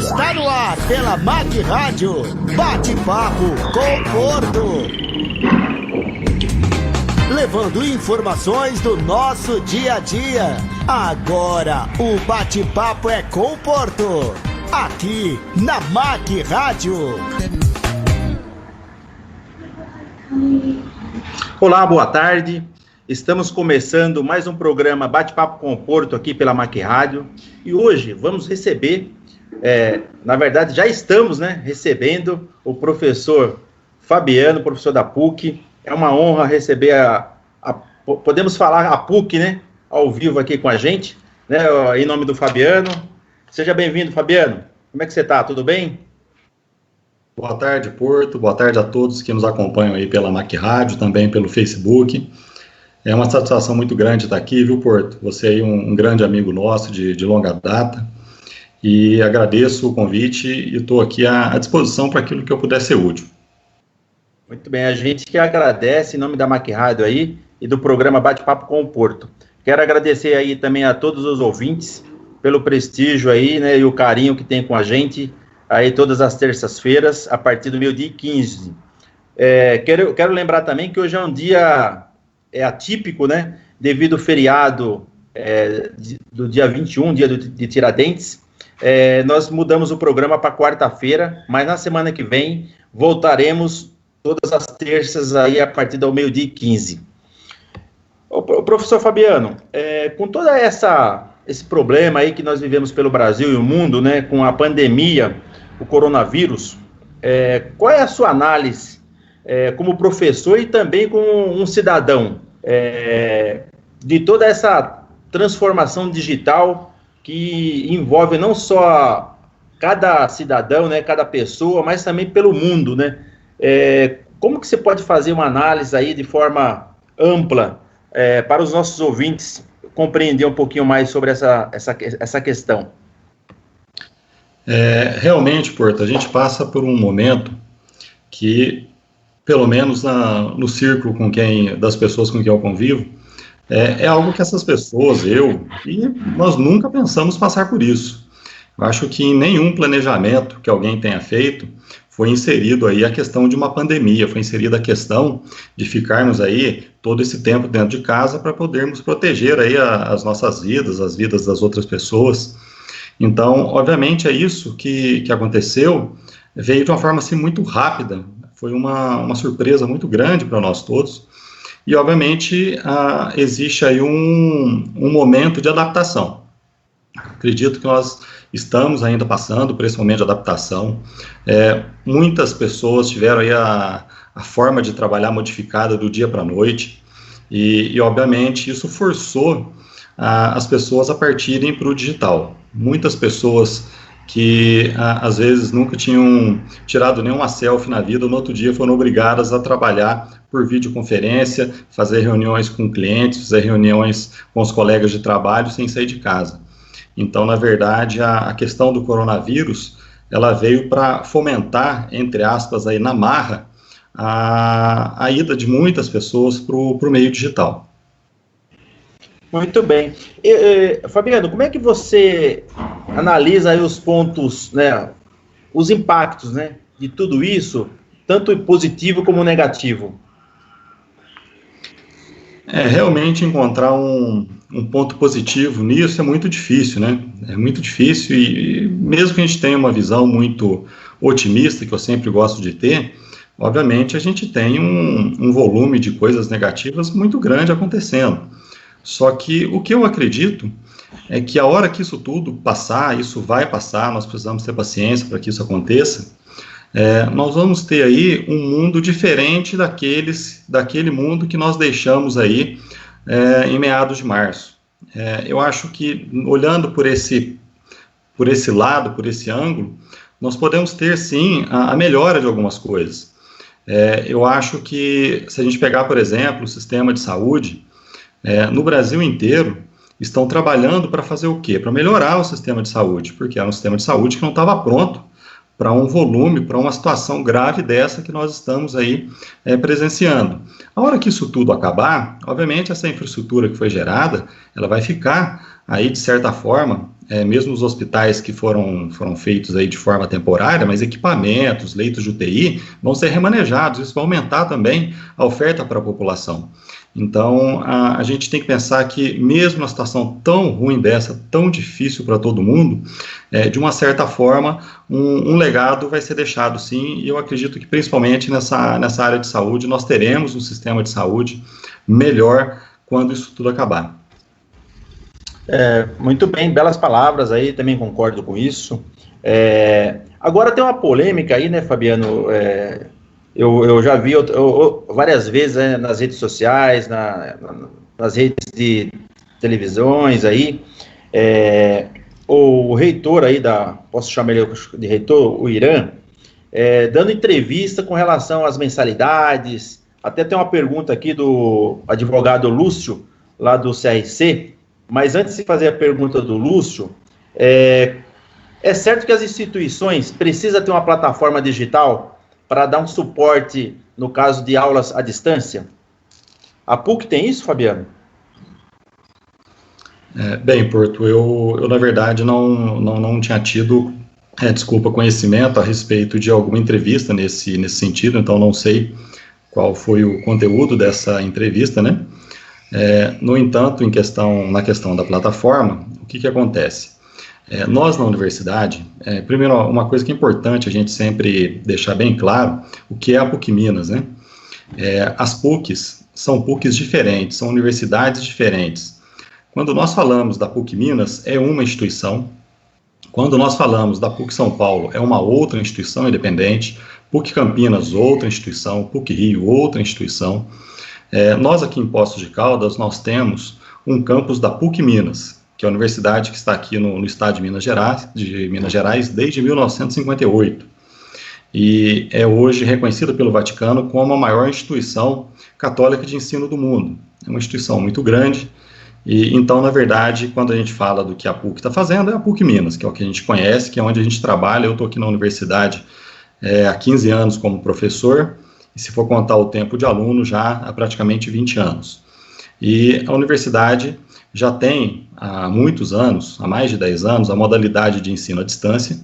Está no ar pela MAC Rádio, Bate-Papo com Porto. Levando informações do nosso dia a dia. Agora o Bate-Papo é com Porto. Aqui na MAC Rádio. Olá, boa tarde. Estamos começando mais um programa Bate-Papo com o Porto aqui pela MAC Rádio. E hoje vamos receber, na verdade já estamos, recebendo o professor Fabiano, professor da PUC. É uma honra receber podemos falar a PUC, ao vivo aqui com a gente, em nome do Fabiano. Seja bem-vindo, Fabiano. Como é que você está? Tudo bem? Boa tarde, Porto. Boa tarde a todos que nos acompanham aí pela MAC Rádio, também pelo Facebook. É uma satisfação muito grande estar aqui, viu, Porto? Você aí um grande amigo nosso de longa data. E agradeço o convite e estou aqui à disposição para aquilo que eu puder ser útil. Muito bem, a gente que agradece em nome da MAC Rádio aí e do programa Bate-Papo com o Porto. Quero agradecer aí também a todos os ouvintes pelo prestígio aí, e o carinho que tem com a gente aí todas as terças-feiras, a partir do meio-dia e 15. Quero lembrar também que hoje é um dia atípico, devido ao feriado do dia 21, dia de Tiradentes. Nós mudamos o programa para quarta-feira, mas na semana que vem voltaremos todas as terças aí a partir do meio-dia e 15. O professor Fabiano, com toda esse problema aí que nós vivemos pelo Brasil e o mundo, com a pandemia, o coronavírus, qual é a sua análise como professor e também como um cidadão de toda essa transformação digital que envolve não só cada cidadão, cada pessoa, mas também pelo mundo, como que você pode fazer uma análise aí de forma ampla para os nossos ouvintes compreender um pouquinho mais sobre essa questão? Realmente, Porto, a gente passa por um momento que, pelo menos no círculo das pessoas com quem eu convivo, é algo que essas pessoas, nós nunca pensamos passar por isso. Eu acho que em nenhum planejamento que alguém tenha feito foi inserido aí a questão de uma pandemia, foi inserida a questão de ficarmos aí todo esse tempo dentro de casa para podermos proteger aí as nossas vidas, as vidas das outras pessoas. Então, obviamente, é isso que aconteceu, veio de uma forma assim muito rápida, foi uma surpresa muito grande para nós todos, e obviamente existe aí um momento de adaptação. Acredito que nós estamos ainda passando por esse momento de adaptação. Muitas pessoas tiveram aí a forma de trabalhar modificada do dia para a noite, e obviamente isso forçou as pessoas a partirem para o digital. Muitas pessoas que às vezes nunca tinham tirado nenhuma selfie na vida, no outro dia foram obrigadas a trabalhar por videoconferência, fazer reuniões com clientes, fazer reuniões com os colegas de trabalho sem sair de casa. Então, na verdade, a questão do coronavírus, ela veio para fomentar, entre aspas, aí na marra, a ida de muitas pessoas para o meio digital. Muito bem. Fabiano, como é que você analisa aí os pontos, os impactos, de tudo isso, tanto positivo como negativo? Realmente encontrar um ponto positivo nisso é muito difícil, É muito difícil e mesmo que a gente tenha uma visão muito otimista, que eu sempre gosto de ter, obviamente a gente tem um volume de coisas negativas muito grande acontecendo. Só que o que eu acredito é que a hora que isso tudo passar, isso vai passar, nós precisamos ter paciência para que isso aconteça, nós vamos ter aí um mundo diferente daquele mundo que nós deixamos aí em meados de março. Eu acho que, olhando por esse lado, por esse ângulo, nós podemos ter, sim, a melhora de algumas coisas. Eu acho que, se a gente pegar, por exemplo, o sistema de saúde, no Brasil inteiro, estão trabalhando para fazer o quê? Para melhorar o sistema de saúde, porque era um sistema de saúde que não estava pronto para um volume, para uma situação grave dessa que nós estamos aí presenciando. A hora que isso tudo acabar, obviamente essa infraestrutura que foi gerada, ela vai ficar aí, de certa forma, mesmo os hospitais que foram feitos aí de forma temporária, mas equipamentos, leitos de UTI, vão ser remanejados, isso vai aumentar também a oferta para a população. Então, a gente tem que pensar que, mesmo numa situação tão ruim dessa, tão difícil para todo mundo, de uma certa forma, um legado vai ser deixado, sim, e eu acredito que, principalmente nessa área de saúde, nós teremos um sistema de saúde melhor quando isso tudo acabar. Muito bem, belas palavras aí, também concordo com isso. Agora tem uma polêmica aí, né, Fabiano? Eu já vi várias vezes nas redes sociais, nas redes de televisões aí, o reitor aí posso chamar ele de reitor, o Irã, dando entrevista com relação às mensalidades. Até tem uma pergunta aqui do advogado Lúcio, lá do CRC, mas antes de fazer a pergunta do Lúcio, é certo que as instituições precisam ter uma plataforma digital para dar um suporte no caso de aulas à distância? A PUC tem isso, Fabiano? Bem, Porto, eu na verdade não tinha tido, conhecimento a respeito de alguma entrevista nesse sentido, então não sei qual foi o conteúdo dessa entrevista, né? No entanto, na questão da plataforma, o que acontece? Nós, na universidade, primeiro, uma coisa que é importante a gente sempre deixar bem claro, o que é a PUC Minas, né? As PUCs são PUCs diferentes, são universidades diferentes. Quando nós falamos da PUC Minas, é uma instituição. Quando nós falamos da PUC São Paulo, é uma outra instituição independente. PUC Campinas, outra instituição. PUC Rio, outra instituição. Nós aqui em Poços de Caldas, nós temos um campus da PUC Minas, que é a universidade que está aqui no estado de Minas Gerais desde 1958. E é hoje reconhecida pelo Vaticano como a maior instituição católica de ensino do mundo. É uma instituição muito grande, e então, na verdade, quando a gente fala do que a PUC está fazendo, é a PUC Minas, que é o que a gente conhece, que é onde a gente trabalha. Eu estou aqui na universidade há 15 anos como professor, e se for contar o tempo de aluno, já há praticamente 20 anos. E a universidade já tem há muitos anos, há mais de 10 anos, a modalidade de ensino à distância,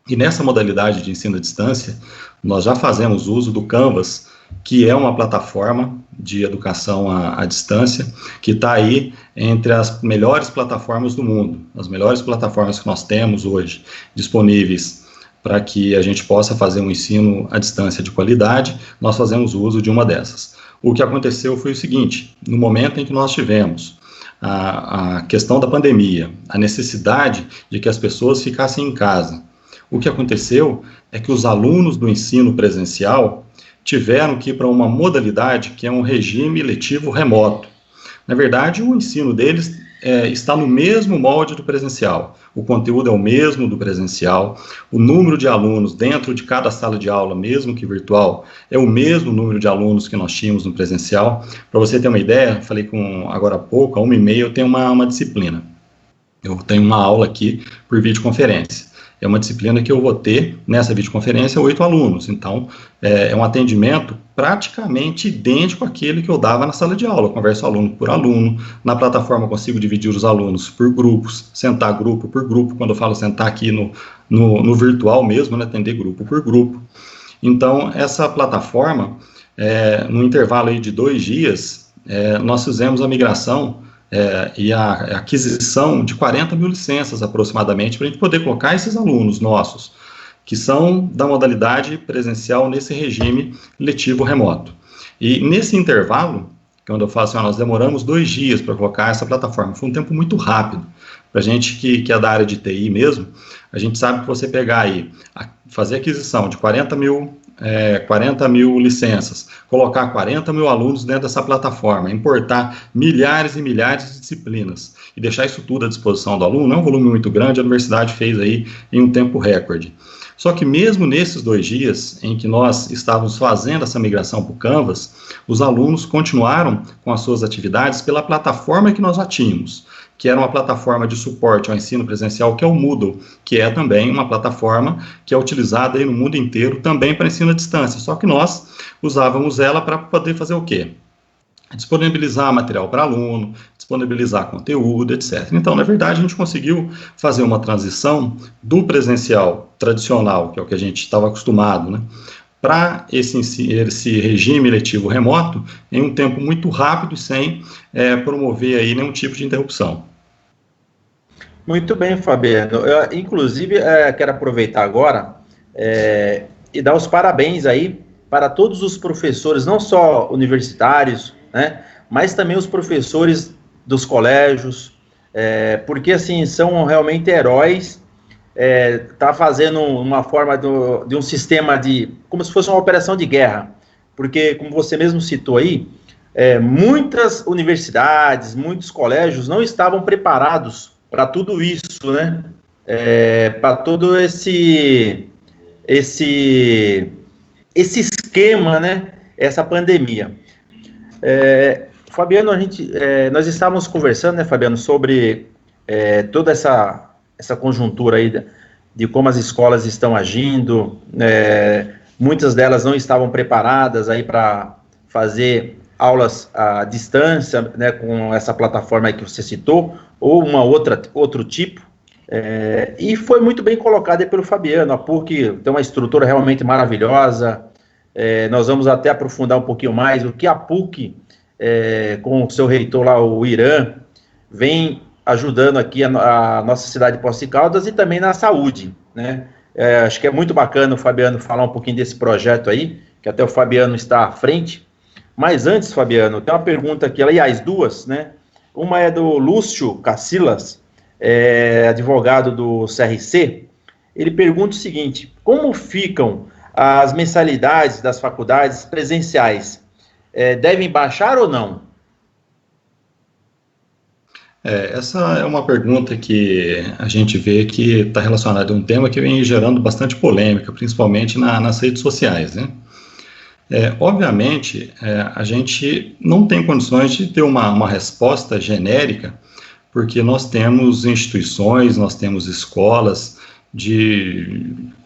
e nessa modalidade de ensino à distância, nós já fazemos uso do Canvas, que é uma plataforma de educação à distância, que está aí entre as melhores plataformas do mundo, as melhores plataformas que nós temos hoje disponíveis para que a gente possa fazer um ensino à distância de qualidade. Nós fazemos uso de uma dessas. O que aconteceu foi o seguinte: no momento em que nós tivemos a questão da pandemia, a necessidade de que as pessoas ficassem em casa, o que aconteceu é que os alunos do ensino presencial tiveram que ir para uma modalidade que é um regime letivo remoto. Na verdade, o ensino deles está no mesmo molde do presencial. O conteúdo é o mesmo do presencial, o número de alunos dentro de cada sala de aula, mesmo que virtual, é o mesmo número de alunos que nós tínhamos no presencial. Para você ter uma ideia, falei agora há pouco, a 1h30 eu tenho uma disciplina. Eu tenho uma aula aqui por videoconferência. É uma disciplina que eu vou ter, nessa videoconferência, 8 alunos. Então, é um atendimento praticamente idêntico àquele que eu dava na sala de aula. Eu converso aluno por aluno. Na plataforma eu consigo dividir os alunos por grupos, sentar grupo por grupo. Quando eu falo sentar aqui no virtual mesmo, né, atender grupo por grupo. Então, essa plataforma, no intervalo aí de 2 dias, nós fizemos a migração e a aquisição de 40 mil licenças aproximadamente, para a gente poder colocar esses alunos nossos, que são da modalidade presencial, nesse regime letivo remoto. E nesse intervalo, quando eu falo assim, nós demoramos 2 dias para colocar essa plataforma, foi um tempo muito rápido. Para a gente que é da área de TI mesmo, a gente sabe que você pegar aí, fazer aquisição de 40 mil licenças, colocar 40 mil alunos dentro dessa plataforma, importar milhares e milhares de disciplinas e deixar isso tudo à disposição do aluno, é um volume muito grande, a universidade fez aí em um tempo recorde. Só que mesmo nesses 2 dias em que nós estávamos fazendo essa migração para o Canvas, os alunos continuaram com as suas atividades pela plataforma que nós já tínhamos, que era uma plataforma de suporte ao ensino presencial, que é o Moodle, que é também uma plataforma que é utilizada aí no mundo inteiro também para ensino à distância, só que nós usávamos ela para poder fazer o quê? disponibilizar material para aluno, disponibilizar conteúdo, etc. Então, na verdade, a gente conseguiu fazer uma transição do presencial tradicional, que é o que a gente estava acostumado, né, para esse regime letivo remoto em um tempo muito rápido e sem promover aí nenhum tipo de interrupção. Muito bem, Fabiano. Eu, inclusive, quero aproveitar agora e dar os parabéns aí para todos os professores, não só universitários, né, mas também os professores dos colégios, porque, assim, são realmente heróis. Tá fazendo uma forma de um sistema como se fosse uma operação de guerra, porque, como você mesmo citou aí, muitas universidades, muitos colégios não estavam preparados para tudo isso, né? Para todo esse esquema, né? Essa pandemia. Fabiano, nós estávamos conversando, né, Fabiano, sobre toda essa conjuntura aí de como as escolas estão agindo, muitas delas não estavam preparadas aí para fazer aulas à distância, né, com essa plataforma aí que você citou, ou outro tipo, e foi muito bem colocado aí pelo Fabiano. A PUC tem uma estrutura realmente maravilhosa. Nós vamos até aprofundar um pouquinho mais o que a PUC, com o seu reitor lá, o Irã, vem ajudando aqui a nossa cidade de Poços de Caldas e também na saúde, né? Acho que é muito bacana o Fabiano falar um pouquinho desse projeto aí, que até o Fabiano está à frente. Mas antes, Fabiano, tem uma pergunta aqui, aliás, duas, né? Uma é do Lúcio Cacilas, advogado do CRC. Ele pergunta o seguinte: como ficam as mensalidades das faculdades presenciais? Devem baixar ou não? Essa é uma pergunta que a gente vê que está relacionada a um tema que vem gerando bastante polêmica, principalmente nas redes sociais, né? Obviamente, a gente não tem condições de ter uma resposta genérica, porque nós temos instituições, nós temos escolas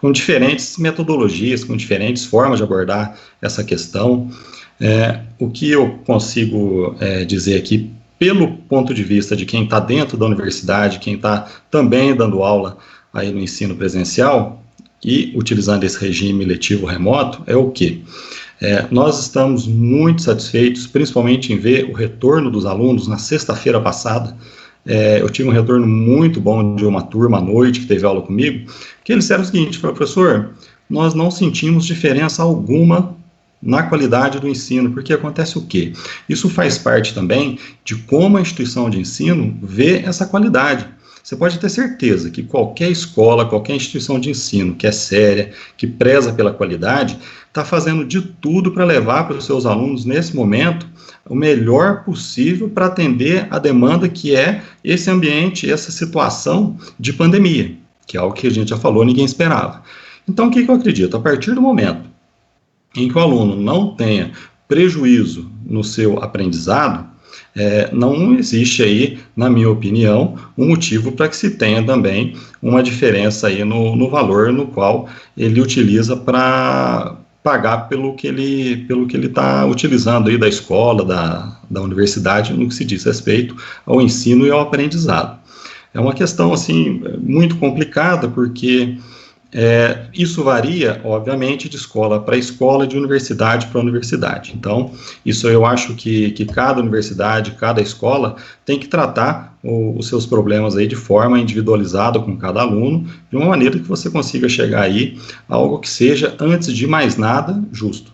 com diferentes metodologias, com diferentes formas de abordar essa questão. O que eu consigo dizer aqui, pelo ponto de vista de quem está dentro da universidade, quem está também dando aula aí no ensino presencial e utilizando esse regime letivo remoto, é o quê? Nós estamos muito satisfeitos, principalmente em ver o retorno dos alunos. Na sexta-feira passada, eu tive um retorno muito bom de uma turma à noite que teve aula comigo, que eles disseram o seguinte: professor, nós não sentimos diferença alguma na qualidade do ensino, porque acontece o quê? Isso faz parte também de como a instituição de ensino vê essa qualidade. Você pode ter certeza que qualquer escola, qualquer instituição de ensino que é séria, que preza pela qualidade, está fazendo de tudo para levar para os seus alunos, nesse momento, o melhor possível para atender a demanda que é esse ambiente, essa situação de pandemia, que é algo que a gente já falou, ninguém esperava. Então, o que eu acredito? A partir do momento em que o aluno não tenha prejuízo no seu aprendizado, não existe aí, na minha opinião, um motivo para que se tenha também uma diferença aí no valor no qual ele utiliza para pagar pelo que ele está utilizando aí da escola, da universidade, no que se diz respeito ao ensino e ao aprendizado. É uma questão, assim, muito complicada, porque isso varia, obviamente, de escola para escola, de universidade para universidade. Então, isso eu acho que cada universidade, cada escola tem que tratar os seus problemas aí de forma individualizada com cada aluno, de uma maneira que você consiga chegar aí a algo que seja, antes de mais nada, justo.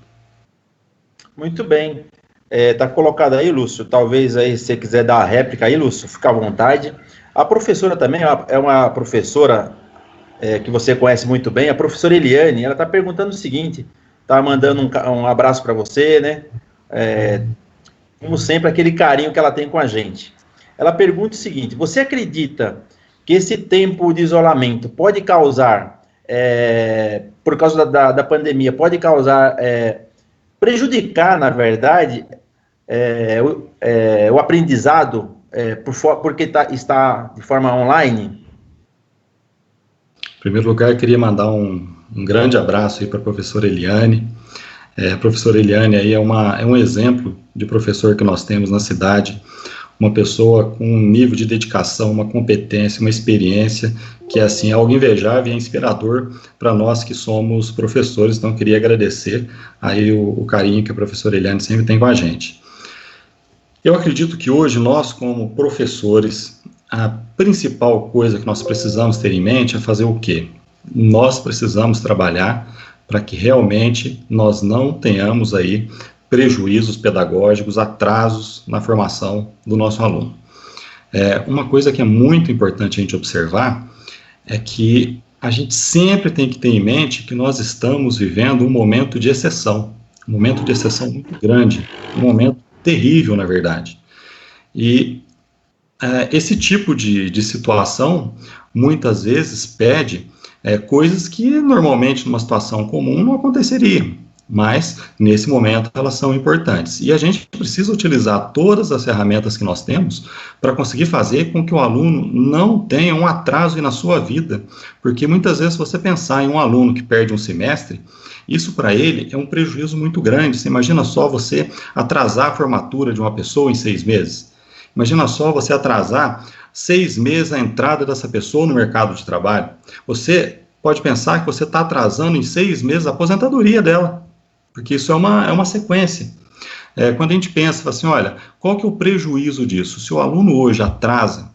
Muito bem. Tá colocado aí, Lúcio, talvez aí se você quiser dar a réplica aí, Lúcio, fica à vontade. A professora também é uma professora que você conhece muito bem, a professora Eliane. Ela está perguntando o seguinte, está mandando um abraço para você, né? Como sempre, aquele carinho que ela tem com a gente. Ela pergunta o seguinte: você acredita que esse tempo de isolamento pode causar, por causa da pandemia, pode causar, prejudicar, na verdade, o aprendizado, porque está de forma online? Em primeiro lugar, eu queria mandar um grande abraço aí para a professora Eliane. A professora Eliane aí é um exemplo de professor que nós temos na cidade, uma pessoa com um nível de dedicação, uma competência, uma experiência, que assim, é algo invejável e é inspirador para nós que somos professores. Então, eu queria agradecer aí o carinho que a professora Eliane sempre tem com a gente. Eu acredito que hoje nós, como professores, a principal coisa que nós precisamos ter em mente é fazer o quê? Nós precisamos trabalhar para que realmente nós não tenhamos aí prejuízos pedagógicos, atrasos na formação do nosso aluno. Uma coisa que é muito importante a gente observar é que a gente sempre tem que ter em mente que nós estamos vivendo um momento de exceção muito grande, um momento terrível, na verdade. E esse tipo de situação, muitas vezes, pede coisas que normalmente numa situação comum não aconteceriam, mas nesse momento elas são importantes. E a gente precisa utilizar todas as ferramentas que nós temos para conseguir fazer com que o aluno não tenha um atraso na sua vida, porque muitas vezes você pensar em um aluno que perde um semestre, isso para ele é um prejuízo muito grande. Você imagina só você atrasar a formatura de uma pessoa em 6 meses. Imagina só você atrasar 6 meses a entrada dessa pessoa no mercado de trabalho. Você pode pensar que você está atrasando em 6 meses a aposentadoria dela, porque isso é uma sequência. Quando a gente pensa assim, olha, qual que é o prejuízo disso? Se o aluno hoje atrasa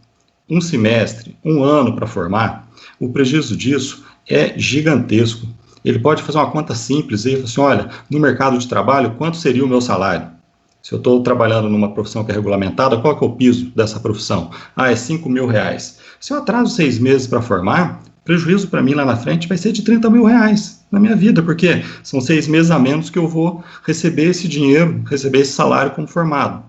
um semestre, um ano para formar, o prejuízo disso é gigantesco. Ele pode fazer uma conta simples e falar assim, olha, no mercado de trabalho, quanto seria o meu salário? Se eu estou trabalhando numa profissão que é regulamentada, qual que é o piso dessa profissão? É R$5.000. Se eu atraso 6 meses para formar, prejuízo para mim lá na frente vai ser de R$30.000 na minha vida, porque são 6 meses a menos que eu vou receber esse dinheiro, receber esse salário como formado.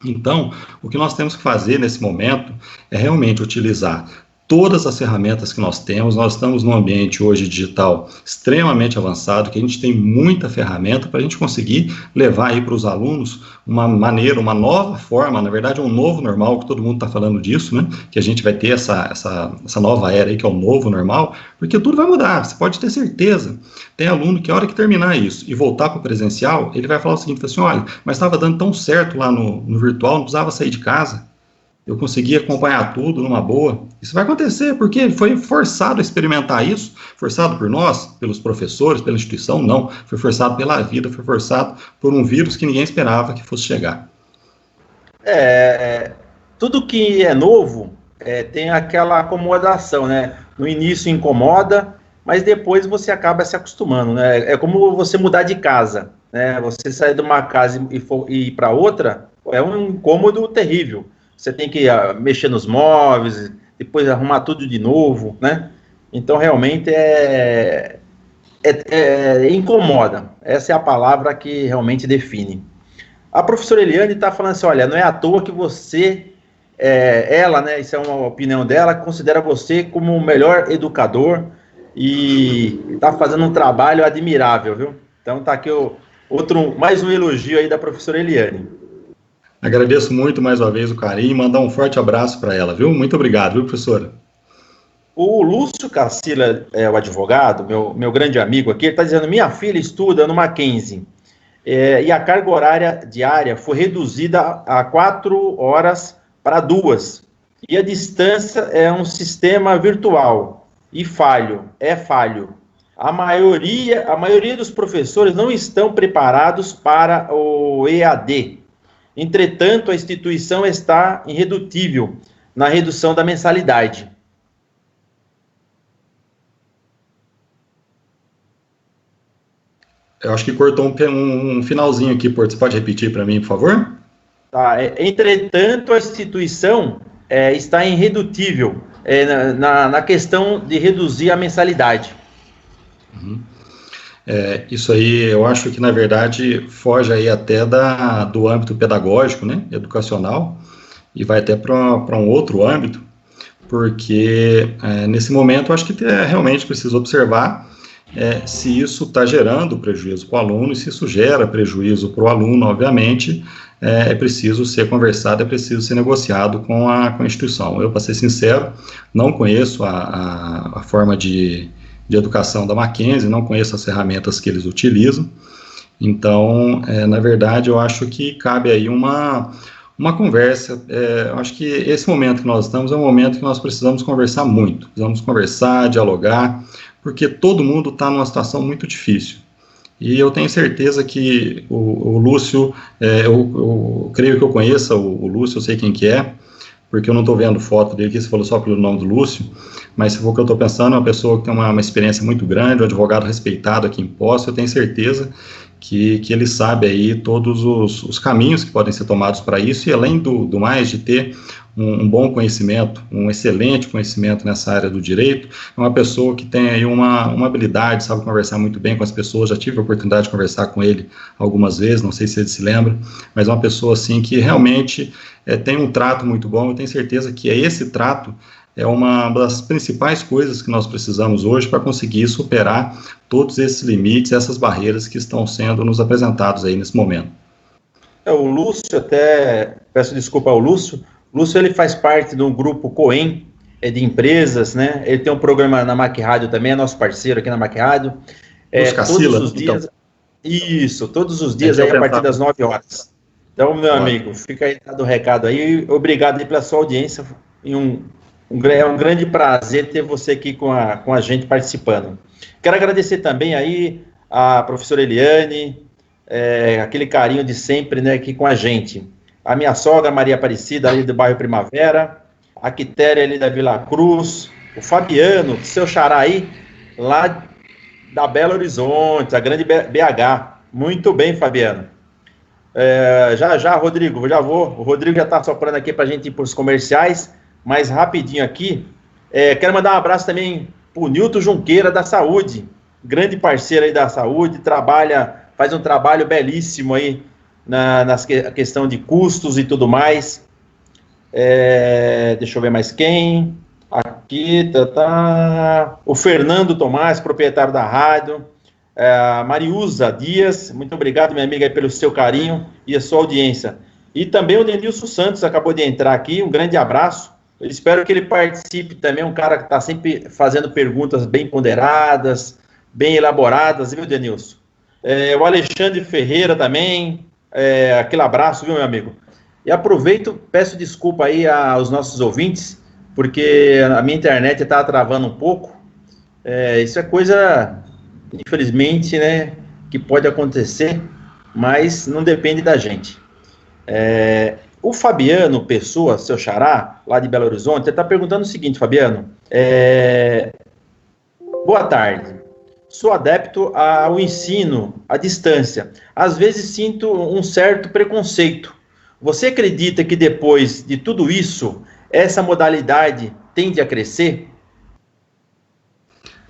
Então, o que nós temos que fazer nesse momento é realmente utilizar todas as ferramentas que nós temos. Nós estamos num ambiente hoje digital extremamente avançado, que a gente tem muita ferramenta para a gente conseguir levar aí para os alunos uma maneira, uma nova forma, na verdade um novo normal, que todo mundo está falando disso, né? Que a gente vai ter essa nova era aí, que é o novo normal, porque tudo vai mudar, você pode ter certeza. Tem aluno que a hora que terminar isso e voltar para o presencial, ele vai falar o seguinte, assim, olha, mas estava dando tão certo lá no virtual, não precisava sair de casa. Eu consegui acompanhar tudo numa boa. Isso vai acontecer, porque ele foi forçado a experimentar isso, forçado por nós, pelos professores, pela instituição, não. Foi forçado pela vida, foi forçado por um vírus que ninguém esperava que fosse chegar. Tudo que é novo tem aquela acomodação, né? No início incomoda, mas depois você acaba se acostumando, né? É como você mudar de casa, né? Você sair de uma casa e ir para outra, é um incômodo terrível. Você tem que mexer nos móveis, depois arrumar tudo de novo, né? Então, realmente, incomoda. Essa é a palavra que realmente define. A professora Eliane está falando assim, olha, não é à toa que você, ela, né, isso é uma opinião dela, considera você como o melhor educador e está fazendo um trabalho admirável, viu? Então, está aqui mais um elogio aí da professora Eliane. Agradeço muito mais uma vez o carinho e mandar um forte abraço para ela, viu? Muito obrigado, viu, professora? O Lúcio Cacila, o advogado, meu grande amigo aqui, ele está dizendo, minha filha estuda no Mackenzie e a carga horária diária foi reduzida a 4 horas para 2. E a distância é um sistema virtual e falho. A maioria dos professores não estão preparados para o EAD. Entretanto, a instituição está irredutível na redução da mensalidade. Eu acho que cortou um finalzinho aqui, Porto. Você pode repetir para mim, por favor? Tá. Entretanto, a instituição está irredutível na questão de reduzir a mensalidade. Uhum. Isso aí, eu acho que, na verdade, foge aí até do âmbito pedagógico, né, educacional, e vai até para um outro âmbito, porque nesse momento eu acho que realmente precisa observar se isso está gerando prejuízo para o aluno, e se isso gera prejuízo para o aluno, obviamente, é preciso ser conversado, é preciso ser negociado com a instituição. Eu, para ser sincero, não conheço a forma de educação da Mackenzie, não conheço as ferramentas que eles utilizam, Então, na verdade, eu acho que cabe aí uma conversa. Eu acho que esse momento que nós estamos é um momento que nós precisamos conversar muito, precisamos conversar, dialogar, porque todo mundo está numa situação muito difícil. E eu tenho certeza que o Lúcio, eu creio que eu conheça o Lúcio, eu sei quem que é, porque eu não estou vendo foto dele aqui, você falou só pelo nome do Lúcio, mas se for o que eu estou pensando, é uma pessoa que tem uma experiência muito grande, um advogado respeitado aqui em Poços, eu tenho certeza que ele sabe aí todos os caminhos que podem ser tomados para isso, e além do mais, de ter um bom conhecimento, um excelente conhecimento nessa área do direito, é uma pessoa que tem aí uma habilidade, sabe conversar muito bem com as pessoas, já tive a oportunidade de conversar com ele algumas vezes, não sei se ele se lembra, mas é uma pessoa assim que realmente tem um trato muito bom, eu tenho certeza que esse trato é uma das principais coisas que nós precisamos hoje para conseguir superar todos esses limites, essas barreiras que estão sendo nos apresentados aí nesse momento. O Lúcio, até peço desculpa ao Lúcio, ele faz parte do grupo Coen, de empresas, né? Ele tem um programa na Mac Rádio também, é nosso parceiro aqui na Mac Rádio. Todos os dias. Então. Isso, todos os dias aí a partir das 9 horas. Então, meu amigo, fica aí dado o recado aí. Obrigado aí pela sua audiência. E é um grande prazer ter você aqui com a gente participando. Quero agradecer também aí a professora Eliane, aquele carinho de sempre, né, aqui com a gente. A minha sogra, Maria Aparecida, ali do bairro Primavera, a Quitéria ali da Vila Cruz, o Fabiano, seu xará aí, lá da Belo Horizonte, a grande BH. Muito bem, Fabiano. Já, Rodrigo, já vou. O Rodrigo já está soprando aqui para a gente ir para os comerciais, mas rapidinho aqui. Quero mandar um abraço também para o Nilton Junqueira da Saúde, grande parceiro aí da saúde, faz um trabalho belíssimo aí na questão de custos e tudo mais. Deixa eu ver mais quem. Aqui, o Fernando Tomás, proprietário da rádio. A Mariusa Dias, muito obrigado, minha amiga, aí, pelo seu carinho e a sua audiência. E também o Denilson Santos acabou de entrar aqui, um grande abraço. Eu espero que ele participe também, um cara que está sempre fazendo perguntas bem ponderadas, bem elaboradas, viu, Denilson? O Alexandre Ferreira também, aquele abraço, viu, meu amigo? E aproveito, peço desculpa aí aos nossos ouvintes, porque a minha internet está travando um pouco. Isso é coisa, infelizmente, né, que pode acontecer, mas não depende da gente. O Fabiano Pessoa, seu xará, lá de Belo Horizonte, está perguntando o seguinte, Fabiano. Boa tarde. Sou adepto ao ensino à distância. Às vezes sinto um certo preconceito. Você acredita que depois de tudo isso, essa modalidade tende a crescer?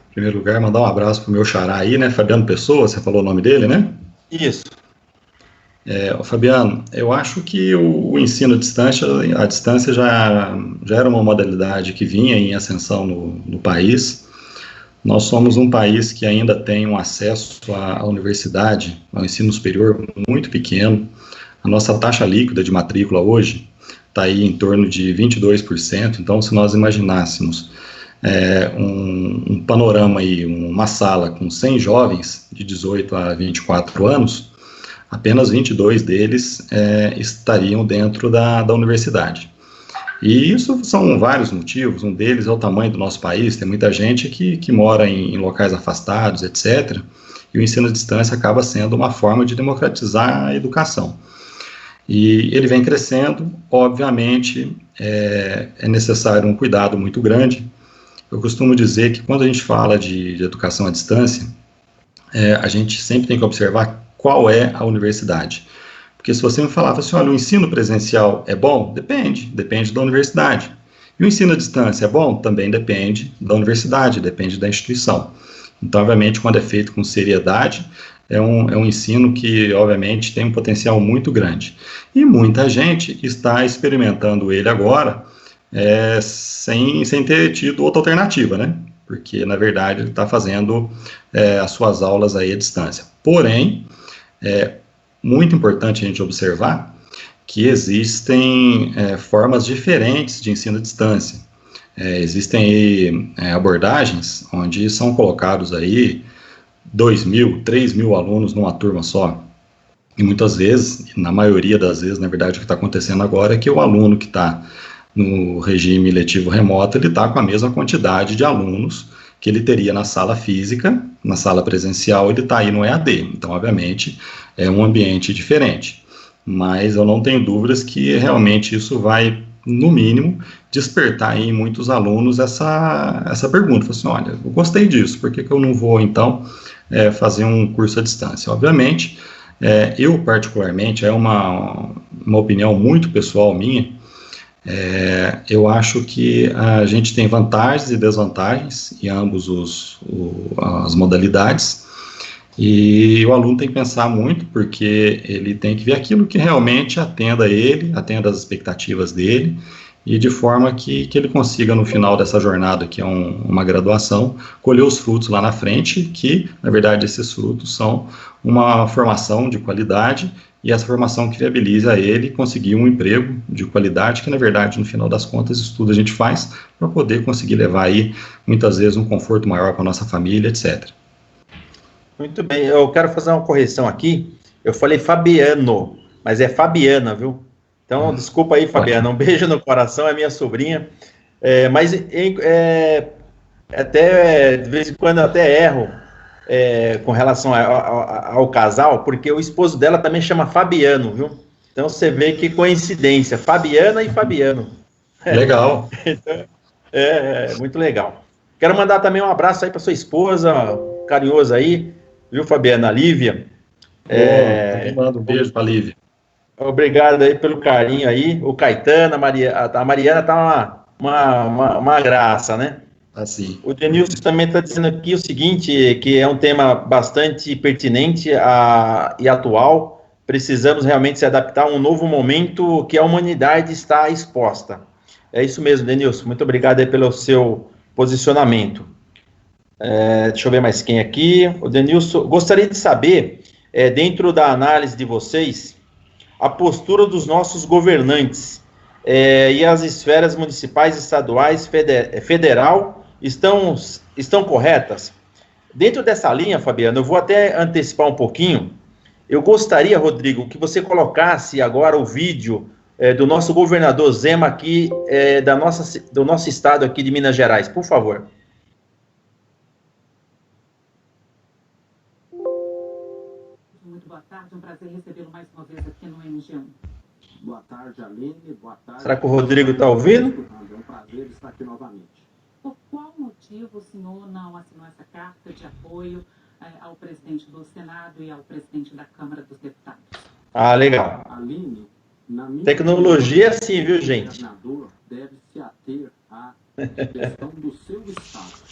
Em primeiro lugar, mandar um abraço para o meu xará aí, né? Fabiano Pessoa, você falou o nome dele, né? Isso. Fabiano, eu acho que o ensino à distância já era uma modalidade que vinha em ascensão no país. Nós somos um país que ainda tem um acesso à universidade, ao ensino superior muito pequeno. A nossa taxa líquida de matrícula hoje está aí em torno de 22%. Então, se nós imaginássemos um panorama aí, uma sala com 100 jovens de 18 a 24 anos, apenas 22 deles estariam dentro da universidade. E isso são vários motivos, um deles é o tamanho do nosso país, tem muita gente que mora em locais afastados, etc., e o ensino à distância acaba sendo uma forma de democratizar a educação. E ele vem crescendo, obviamente, é necessário um cuidado muito grande. Eu costumo dizer que quando a gente fala de educação à distância, a gente sempre tem que observar qual é a universidade. Porque se você me falava assim, olha, o ensino presencial é bom? Depende da universidade. E o ensino à distância é bom? Também depende da universidade, depende da instituição. Então, obviamente, quando é feito com seriedade, é um ensino que, obviamente, tem um potencial muito grande. E muita gente está experimentando ele agora, sem ter tido outra alternativa, né? Porque, na verdade, ele está fazendo as suas aulas aí à distância. Porém, muito importante a gente observar que existem formas diferentes de ensino à distância. Existem aí, abordagens onde são colocados aí 2.000, 3.000 alunos numa turma só. E muitas vezes, na maioria das vezes, na verdade, o que está acontecendo agora é que o aluno que está no regime letivo remoto, ele está com a mesma quantidade de alunos que ele teria na sala física, na sala presencial, ele está aí no EAD. Então, obviamente, é um ambiente diferente. Mas eu não tenho dúvidas que realmente isso vai, no mínimo, despertar em muitos alunos essa pergunta. Assim, olha, eu gostei disso, por que eu não vou, então, fazer um curso à distância? Obviamente, eu, particularmente, é uma opinião muito pessoal minha, eu acho que a gente tem vantagens e desvantagens em ambos as modalidades, e o aluno tem que pensar muito, porque ele tem que ver aquilo que realmente atenda ele, atenda às expectativas dele, e de forma que ele consiga, no final dessa jornada, que é uma graduação, colher os frutos lá na frente, que, na verdade, esses frutos são uma formação de qualidade, e essa formação que viabiliza a ele conseguir um emprego de qualidade, que, na verdade, no final das contas, isso tudo a gente faz para poder conseguir levar aí, muitas vezes, um conforto maior para a nossa família, etc. Muito bem, eu quero fazer uma correção aqui. Eu falei Fabiano, mas é Fabiana, viu? Então, desculpa aí, Fabiana. Um beijo no coração, é minha sobrinha. Até de vez em quando eu até erro com relação ao casal, porque o esposo dela também chama Fabiano, viu? Então você vê que coincidência, Fabiana e Fabiano. Legal. Então, muito legal. Quero mandar também um abraço aí para sua esposa, carinhoso aí, viu, Fabiana? Lívia. Também mando um beijo para a Lívia. Obrigado aí pelo carinho aí. O Caetano, a Mariana tá uma graça, né? Assim. O Denilson também está dizendo aqui o seguinte, que é um tema bastante pertinente e atual. Precisamos realmente se adaptar a um novo momento que a humanidade está exposta. É isso mesmo, Denilson. Muito obrigado aí pelo seu posicionamento. Deixa eu ver mais quem aqui. O Denilson, gostaria de saber, dentro da análise de vocês, a postura dos nossos governantes e as esferas municipais, estaduais, federal estão corretas? Dentro dessa linha, Fabiano, eu vou até antecipar um pouquinho. Eu gostaria, Rodrigo, que você colocasse agora o vídeo do nosso governador Zema aqui, do nosso estado aqui de Minas Gerais, por favor. Muito boa tarde, um prazer recebê-lo mais uma vez aqui no MG1. Boa tarde, Aline. Boa tarde. Será que o Rodrigo está ouvindo? É um prazer estar aqui novamente. Por qual motivo o senhor não assinou essa carta de apoio ao presidente do Senado e ao presidente da Câmara dos Deputados? Ah, legal. Aline, na minha Tecnologia é assim, viu, gente? O governador deve se ater à questão do seu estado.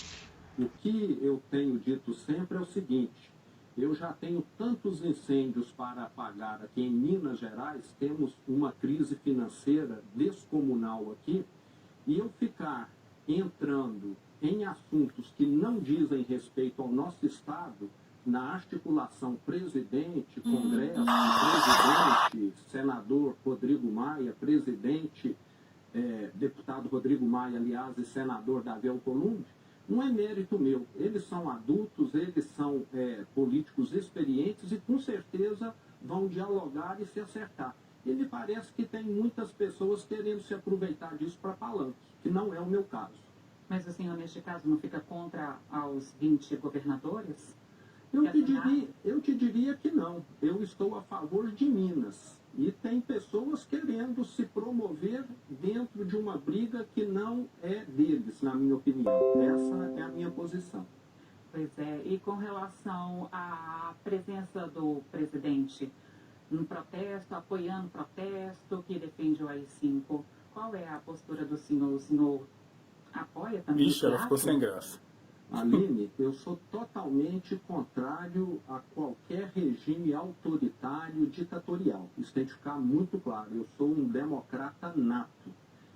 O que eu tenho dito sempre é o seguinte: eu já tenho tantos incêndios para apagar aqui em Minas Gerais, temos uma crise financeira descomunal aqui, e eu ficar entrando em assuntos que não dizem respeito ao nosso Estado, na articulação presidente, Congresso, presidente, senador Rodrigo Maia, presidente, deputado Rodrigo Maia, aliás, e senador Davi Alcolumbre, não é mérito meu. Eles são adultos, eles são políticos experientes e com certeza vão dialogar e se acertar. E me parece que tem muitas pessoas querendo se aproveitar disso para palanque, que não é o meu caso. Mas o senhor, neste caso, não fica contra aos 20 governadores? Eu te diria que não. Eu estou a favor de Minas. E tem pessoas querendo se promover dentro de uma briga que não é deles, na minha opinião. Essa é a minha posição. Pois é. E com relação à presença do presidente no protesto, apoiando o protesto que defende o AI-5, qual é a postura do senhor? O senhor apoia também? Ixi, ela ficou sem graça. Aline, eu sou totalmente contrário a qualquer regime autoritário, ditatorial. Isso tem que ficar muito claro. Eu sou um democrata nato.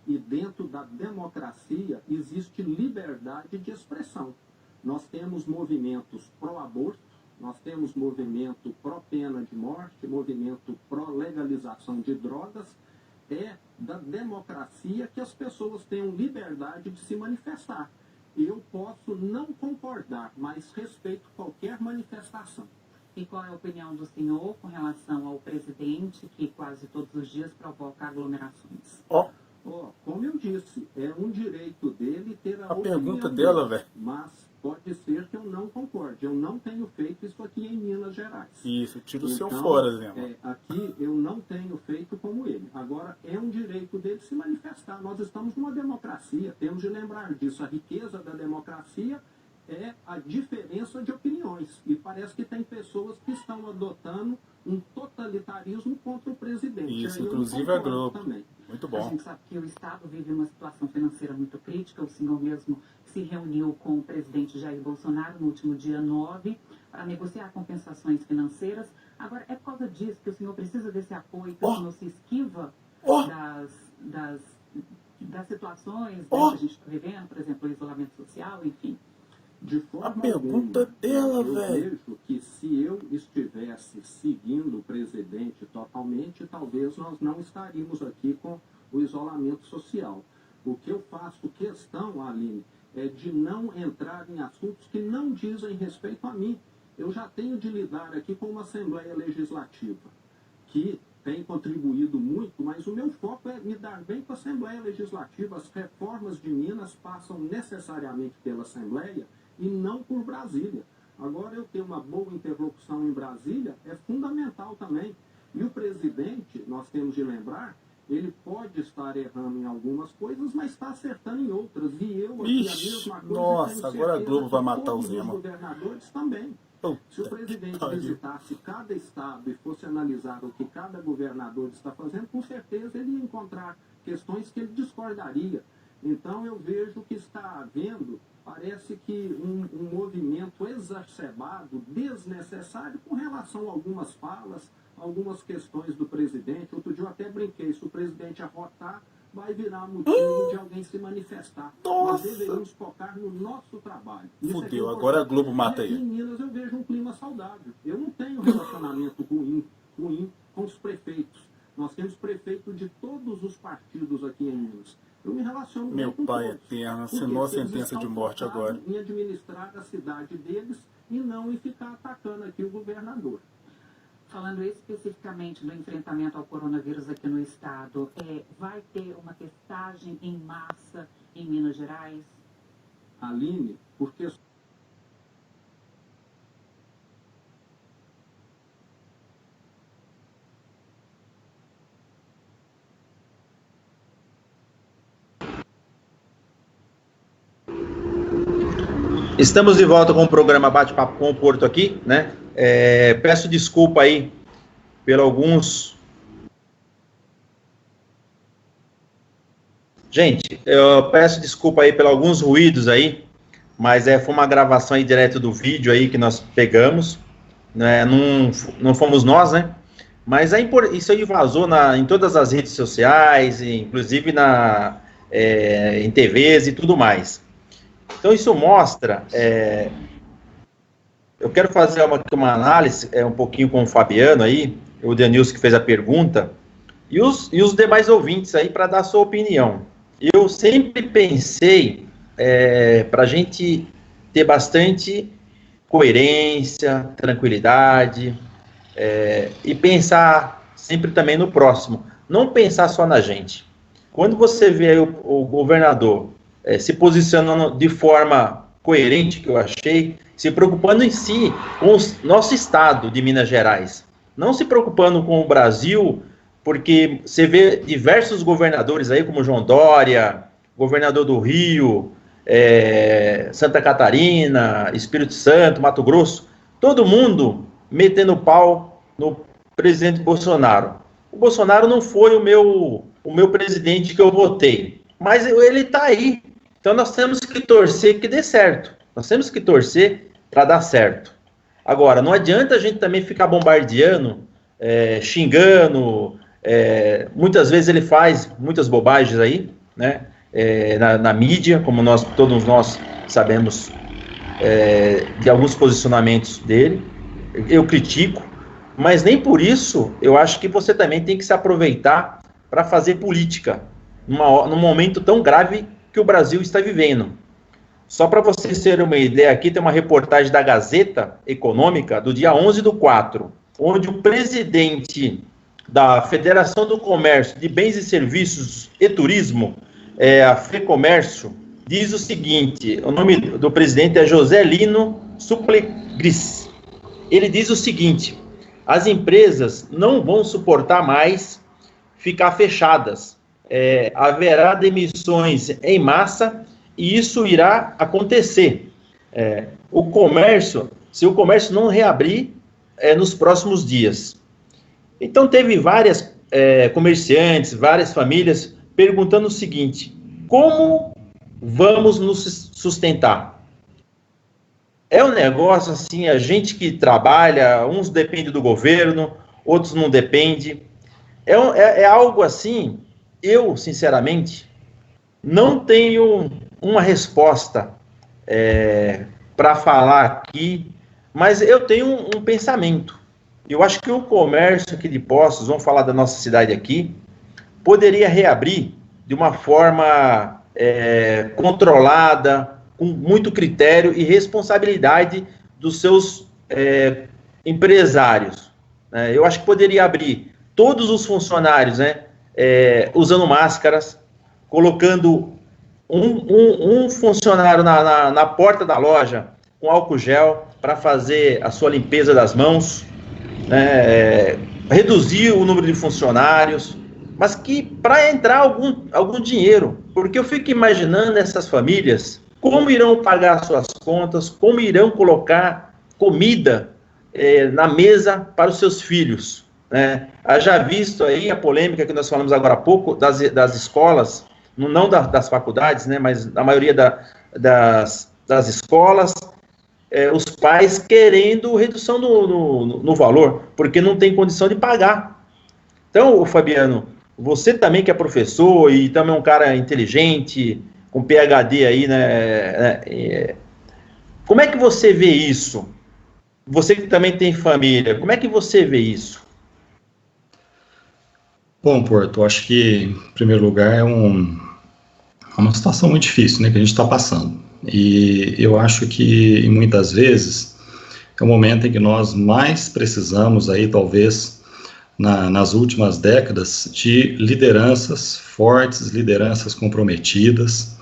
E dentro da democracia existe liberdade de expressão. Nós temos movimentos pró-aborto, nós temos movimento pró-pena de morte, movimento pró-legalização de drogas. É da democracia que as pessoas tenham liberdade de se manifestar. eu posso não concordar, mas respeito qualquer manifestação. E qual é a opinião do senhor com relação ao presidente, que quase todos os dias provoca aglomerações? Como eu disse, é um direito dele ter a opinião pergunta dela, velho. Mas pode ser que eu não concorde. Eu não tenho feito isso aqui em Minas Gerais. Isso, tira o seu Então, fora, Zé. aqui eu não tenho feito como ele. Agora, é um direito dele se manifestar. Nós estamos numa democracia, temos de lembrar disso. A riqueza da democracia é a diferença de opiniões. E parece que tem pessoas que estão adotando um totalitarismo contra o presidente. Isso, Aí eu inclusive a concordo Globo. também. Muito A bom. gente sabe que o Estado vive uma situação financeira muito crítica. O senhor mesmo se reuniu com o presidente Jair Bolsonaro no último dia 9 para negociar compensações financeiras. Agora, é por causa disso que o senhor precisa desse apoio, que o senhor se esquiva das situações que a gente está vivendo, por exemplo, o isolamento social, enfim. De forma A pergunta alguma, dela, eu velho. vejo que se eu estivesse seguindo o presidente totalmente, talvez nós não estaríamos aqui com o isolamento social. O que eu faço questão, Aline, é de não entrar em assuntos que não dizem respeito a mim. Eu já tenho de lidar aqui com uma Assembleia Legislativa que tem contribuído muito, mas o meu foco é me dar bem com a Assembleia Legislativa. As reformas de Minas passam necessariamente pela Assembleia e não por Brasília. Agora, eu ter uma boa interlocução em Brasília é fundamental também. E o presidente, nós temos de lembrar, ele pode estar errando em algumas coisas, mas está acertando em outras. E eu aqui a mesma coisa. Nossa, tenho agora a certeza Globo vai que matar o todos Zema. os governadores também. Se o presidente visitasse cada estado e fosse analisar o que cada governador está fazendo, com certeza ele ia encontrar questões que ele discordaria. Então eu vejo que está havendo, parece que um movimento exacerbado, desnecessário, com relação a algumas falas, algumas questões do presidente. Outro dia eu até brinquei, se o presidente arrotar, vai virar motivo de alguém se manifestar. Nós deveríamos focar no nosso trabalho. Fudeu, agora a Globo mata ele. ele. Em Minas eu vejo um clima saudável. Eu não tenho relacionamento ruim com os prefeitos. Nós temos prefeito de todos os partidos aqui em Minas. Eu me relaciono Meu bem com pai todos. eterno, Porque assinou a eles sentença de estão morte focados agora. em administrar a cidade deles e não em ficar atacando aqui o governador. Falando especificamente do enfrentamento ao coronavírus aqui no estado, vai ter uma testagem em massa em Minas Gerais? Aline, porque Estamos de volta com o programa Bate-Papo com o Porto aqui, né? Peço desculpa aí por alguns... Gente, eu peço desculpa aí por alguns ruídos aí, mas foi uma gravação aí direto do vídeo aí que nós pegamos, né? Não fomos nós, né? Mas isso aí vazou em todas as redes sociais, inclusive em TVs e tudo mais. Então, isso mostra, eu quero fazer uma análise um pouquinho com o Fabiano aí, o Denilson que fez a pergunta, e os demais ouvintes aí para dar a sua opinião. Eu sempre pensei para a gente ter bastante coerência, tranquilidade, e pensar sempre também no próximo, não pensar só na gente. Quando você vê aí o governador se posicionando de forma coerente, que eu achei, se preocupando em si com o nosso estado de Minas Gerais, não se preocupando com o Brasil, porque você vê diversos governadores aí, como João Dória, governador do Rio, Santa Catarina, Espírito Santo, Mato Grosso, todo mundo metendo pau no presidente Bolsonaro. O Bolsonaro não foi o meu presidente que eu votei, mas ele está aí. Então, nós temos que torcer que dê certo. Nós temos que torcer para dar certo. Agora, não adianta a gente também ficar bombardeando, xingando. Muitas vezes ele faz muitas bobagens aí, né? Na mídia, como todos nós sabemos de alguns posicionamentos dele. Eu critico, mas nem por isso eu acho que você também tem que se aproveitar para fazer política num momento tão grave que o Brasil está vivendo. Só para vocês terem uma ideia, aqui tem uma reportagem da Gazeta Econômica do dia 11/4, onde o presidente da Federação do Comércio de Bens e Serviços e Turismo, a FEComércio, diz o seguinte, o nome do presidente é José Lino Suplegris. Ele diz o seguinte: as empresas não vão suportar mais ficar fechadas. Haverá demissões em massa e isso irá acontecer. O comércio, se o comércio não reabrir nos próximos dias. Então, teve várias comerciantes, várias famílias perguntando o seguinte: como vamos nos sustentar? É um negócio assim, a gente que trabalha, uns dependem do governo, outros não dependem. É algo assim, eu, sinceramente, não tenho uma resposta para falar aqui, mas eu tenho um pensamento. Eu acho que o comércio aqui de Poços, vamos falar da nossa cidade aqui, poderia reabrir de uma forma controlada, com muito critério e responsabilidade dos seus empresários. Eu acho que poderia abrir todos os funcionários, usando máscaras, colocando um funcionário na porta da loja com álcool gel para fazer a sua limpeza das mãos, reduzir o número de funcionários, mas que para entrar algum dinheiro, porque eu fico imaginando essas famílias, como irão pagar suas contas, como irão colocar comida na mesa para os seus filhos. Já visto aí a polêmica que nós falamos agora há pouco das escolas, não das faculdades, mas a maioria das escolas, os pais querendo redução no valor, porque não tem condição de pagar. Então, Fabiano, você também que é professor e também é um cara inteligente, com PhD aí, como é que você vê isso? Você que também tem família, como é que você vê isso? Bom, Porto, eu acho que, em primeiro lugar, é uma situação muito difícil, que a gente está passando. E eu acho que, muitas vezes, é o momento em que nós mais precisamos, aí, talvez, nas últimas décadas, de lideranças fortes, lideranças comprometidas.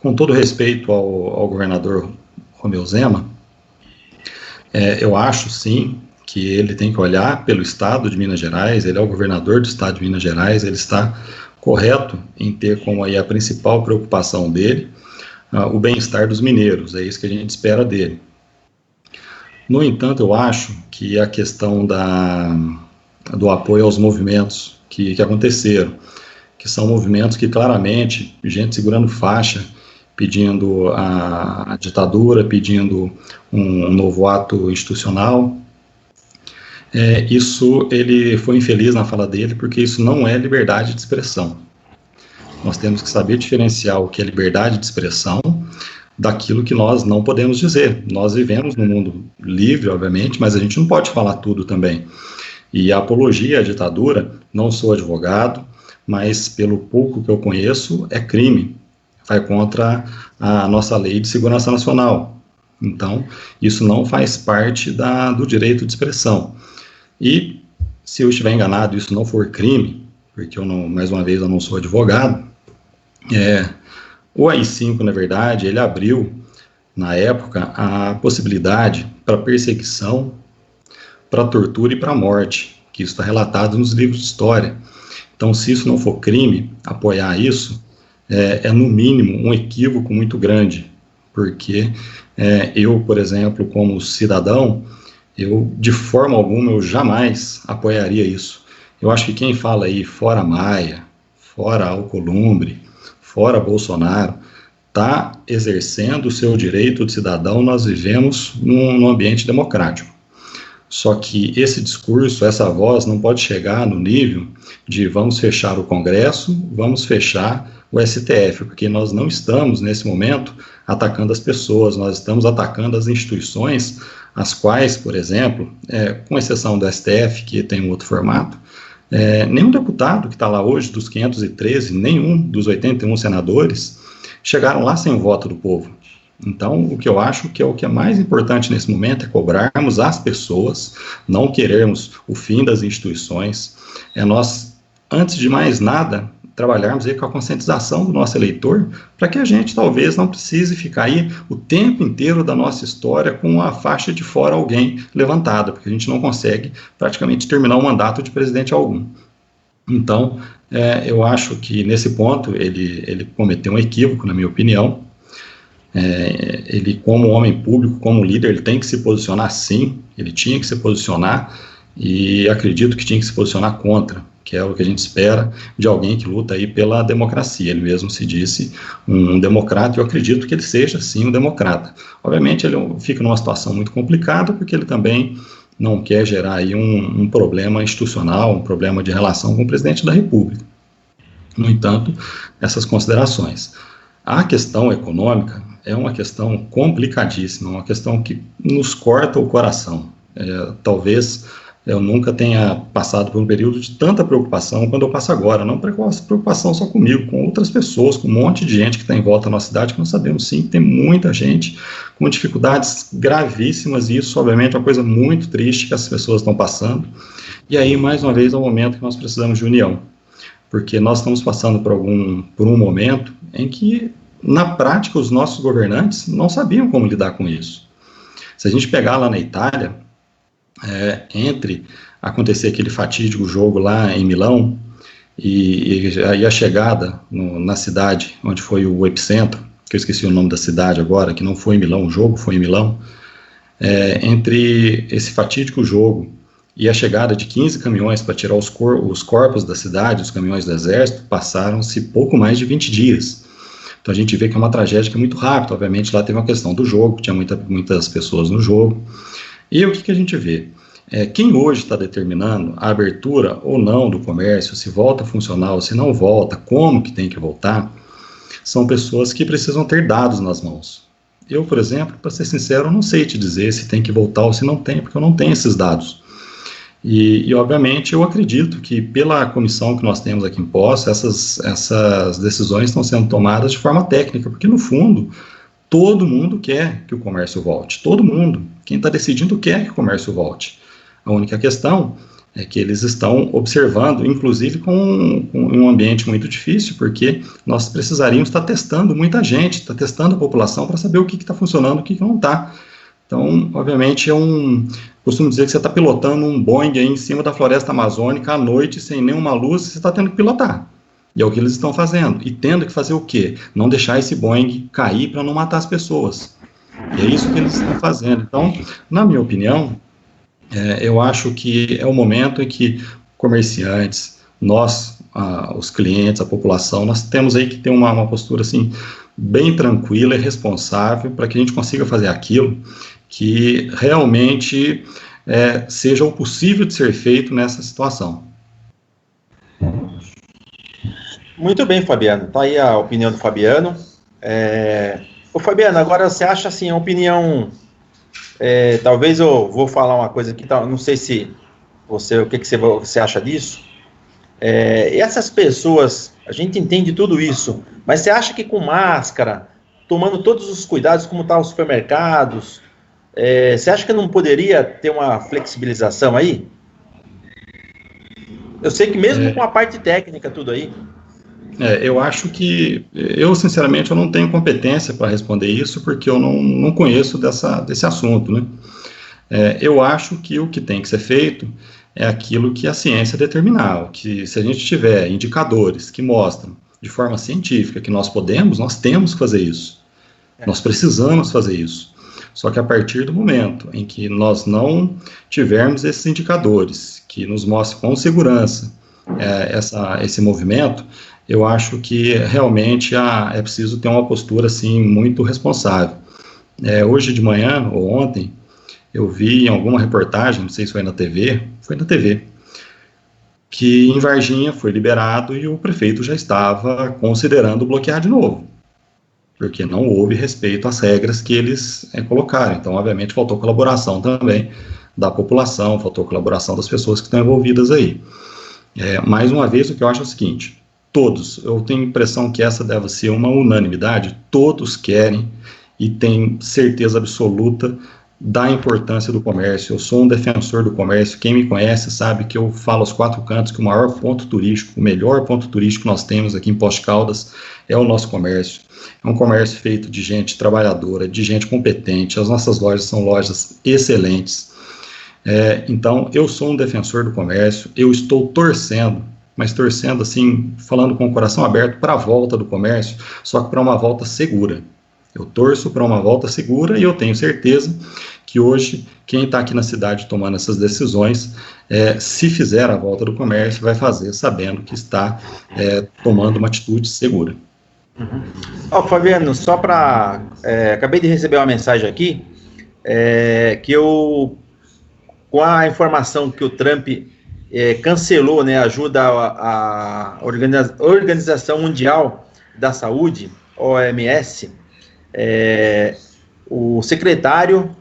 Com todo respeito ao governador Romeu Zema, eu acho, sim, que ele tem que olhar pelo estado de Minas Gerais, ele é o governador do estado de Minas Gerais, ele está correto em ter como aí a principal preocupação dele o bem-estar dos mineiros, é isso que a gente espera dele. No entanto, eu acho que a questão do apoio aos movimentos que aconteceram, que são movimentos que claramente, gente segurando faixa, pedindo a ditadura, pedindo um novo ato institucional, isso ele foi infeliz na fala dele, porque isso não é liberdade de expressão. Nós temos que saber diferenciar o que é liberdade de expressão daquilo que nós não podemos dizer. Nós vivemos num mundo livre, obviamente, mas a gente não pode falar tudo também. E a apologia à ditadura, não sou advogado, mas pelo pouco que eu conheço, é crime. Vai contra a nossa lei de segurança nacional. Então, isso não faz parte do direito de expressão. E, se eu estiver enganado, isso não for crime, porque mais uma vez, eu não sou advogado, o AI-5, na verdade, ele abriu, na época, a possibilidade para perseguição, para tortura e para morte, que isso está relatado nos livros de história. Então, se isso não for crime, apoiar isso, no mínimo, um equívoco muito grande, porque eu, por exemplo, como cidadão, de forma alguma, eu jamais apoiaria isso. Eu acho que quem fala aí, fora Maia, fora Alcolumbre, fora Bolsonaro, está exercendo o seu direito de cidadão. Nós vivemos num ambiente democrático. Só que esse discurso, essa voz, não pode chegar no nível de vamos fechar o Congresso, vamos fechar o STF, porque nós não estamos, nesse momento, atacando as pessoas, nós estamos atacando as instituições, as quais, por exemplo, com exceção do STF, que tem um outro formato, nenhum deputado que está lá hoje, dos 513, nenhum dos 81 senadores, chegaram lá sem o voto do povo. Então, o que eu acho que é o que é mais importante nesse momento é cobrarmos as pessoas, não querermos o fim das instituições, é nós, antes de mais nada, trabalharmos aí com a conscientização do nosso eleitor, para que a gente talvez não precise ficar aí o tempo inteiro da nossa história com a faixa de fora alguém levantada, porque a gente não consegue praticamente terminar o mandato de presidente algum. Então, eu acho que nesse ponto ele cometeu um equívoco, na minha opinião. Ele, como homem público, como líder, ele tem que se posicionar sim, ele tinha que se posicionar, e acredito que tinha que se posicionar contra, que é o que a gente espera de alguém que luta aí pela democracia. Ele mesmo se disse um democrata, e eu acredito que ele seja sim um democrata. Obviamente ele fica numa situação muito complicada, porque ele também não quer gerar aí um problema institucional, um problema de relação com o presidente da República. No entanto, essas considerações. A questão econômica é uma questão complicadíssima, uma questão que nos corta o coração. Talvez eu nunca tenha passado por um período de tanta preocupação quando eu passo agora, não preocupação só comigo, com outras pessoas, com um monte de gente que está em volta da nossa cidade, que nós sabemos sim que tem muita gente com dificuldades gravíssimas, e isso obviamente é uma coisa muito triste que as pessoas estão passando. E aí, mais uma vez, é o momento que nós precisamos de união, porque nós estamos passando por um momento em que, na prática, os nossos governantes não sabiam como lidar com isso. Se a gente pegar lá na Itália, entre acontecer aquele fatídico jogo lá em Milão e a chegada na cidade onde foi o epicentro, que eu esqueci o nome da cidade agora, que não foi em Milão, o jogo foi em Milão, entre esse fatídico jogo e a chegada de 15 caminhões para tirar os corpos da cidade, os caminhões do exército, passaram-se pouco mais de 20 dias. Então a gente vê que é uma tragédia que é muito rápida. Obviamente lá teve uma questão do jogo, tinha muitas pessoas no jogo. E o que a gente vê? Quem hoje está determinando a abertura ou não do comércio, se volta a funcionar ou se não volta, como que tem que voltar, são pessoas que precisam ter dados nas mãos. Eu, por exemplo, para ser sincero, não sei te dizer se tem que voltar ou se não tem, porque eu não tenho esses dados. E obviamente, eu acredito que pela comissão que nós temos aqui em Poços, essas decisões estão sendo tomadas de forma técnica, porque no fundo, todo mundo quer que o comércio volte, todo mundo. Quem está decidindo quer que o comércio volte. A única questão é que eles estão observando, inclusive com um ambiente muito difícil, porque nós precisaríamos estar testando muita gente, estar testando a população para saber o que está funcionando e o que não está. Então, obviamente, costumo dizer que você está pilotando um Boeing aí em cima da floresta amazônica à noite, sem nenhuma luz, você está tendo que pilotar. E é o que eles estão fazendo. E tendo que fazer o quê? Não deixar esse Boeing cair para não matar as pessoas. E é isso que eles estão fazendo. Então, na minha opinião, eu acho que é o momento em que comerciantes, nós, os clientes, a população, nós temos aí que ter uma postura assim, bem tranquila e responsável para que a gente consiga fazer aquilo que realmente seja o possível de ser feito nessa situação. Muito bem, Fabiano. Está aí a opinião do Fabiano. Ô, Fabiano, agora você acha assim, a opinião... talvez eu vou falar uma coisa aqui, não sei se o que você acha disso. Essas pessoas, a gente entende tudo isso, mas você acha que com máscara, tomando todos os cuidados, como estão os supermercados, você acha que não poderia ter uma flexibilização aí? Eu sei que mesmo com a parte técnica, tudo aí. Eu acho que, sinceramente, eu não tenho competência para responder isso, porque eu não conheço desse assunto, né? Eu acho que o que tem que ser feito é aquilo que a ciência determinar, que se a gente tiver indicadores que mostram de forma científica que nós temos que fazer isso. Nós precisamos fazer isso. Só que a partir do momento em que nós não tivermos esses indicadores que nos mostrem com segurança esse movimento, eu acho que realmente é preciso ter uma postura assim, muito responsável. Hoje de manhã, ou ontem, eu vi em alguma reportagem, não sei se foi na TV, que em Varginha foi liberado e o prefeito já estava considerando bloquear de novo, porque não houve respeito às regras que eles colocaram. Então, obviamente, faltou colaboração também da população, faltou colaboração das pessoas que estão envolvidas aí. Mais uma vez, o que eu acho é o seguinte: todos, eu tenho a impressão que essa deve ser uma unanimidade, todos querem e têm certeza absoluta da importância do comércio. Eu sou um defensor do comércio, quem me conhece sabe que eu falo aos quatro cantos que o maior ponto turístico, o melhor ponto turístico que nós temos aqui em Poços de Caldas é o nosso comércio. É um comércio feito de gente trabalhadora, de gente competente, as nossas lojas são lojas excelentes. Então, eu sou um defensor do comércio, eu estou torcendo, mas torcendo assim, falando com o coração aberto para a volta do comércio, só que para uma volta segura. Eu torço para uma volta segura e eu tenho certeza que hoje, quem está aqui na cidade tomando essas decisões, se fizer a volta do comércio, vai fazer sabendo que está tomando uma atitude segura. Fabiano, só para... acabei de receber uma mensagem aqui, que eu, com a informação que o Trump cancelou, né, ajuda a Organização Mundial da Saúde, OMS, o secretário